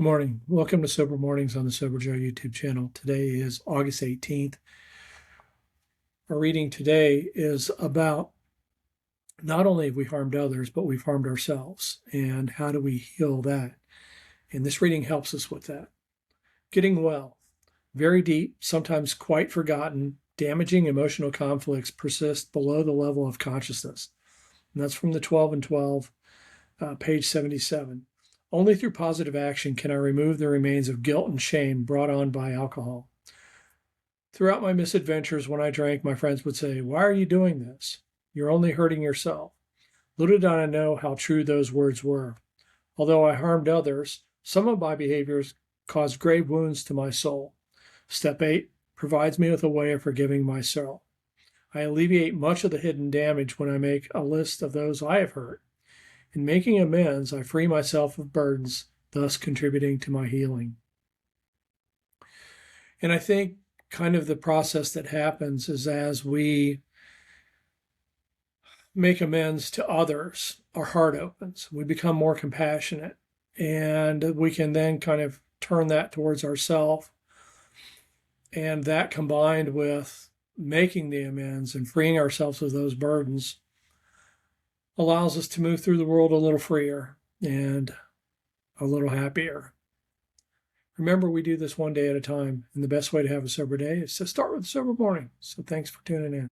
Good morning. Welcome to Sober Mornings on the Sober Joe YouTube channel. Today is August 18th. Our reading today is about not only have we harmed others, but we've harmed ourselves. And how do we heal that? And this reading helps us with that. Getting well. Very deep, sometimes quite forgotten, damaging emotional conflicts persist below the level of consciousness. And that's from the 12 and 12, page 77. Only through positive action can I remove the remains of guilt and shame brought on by alcohol. Throughout my misadventures, when I drank, my friends would say, "Why are you doing this? You're only hurting yourself." Little did I know how true those words were. Although I harmed others, some of my behaviors caused grave wounds to my soul. Step 8 provides me with a way of forgiving myself. I alleviate much of the hidden damage when I make a list of those I have hurt. In making amends, I free myself of burdens, thus contributing to my healing. And I think kind of the process that happens is as we make amends to others, our heart opens. We become more compassionate, and we can then kind of turn that towards ourselves. And that combined with making the amends and freeing ourselves of those burdens allows us to move through the world a little freer and a little happier. Remember, we do this one day at a time, and the best way to have a sober day is to start with a sober morning. So thanks for tuning in.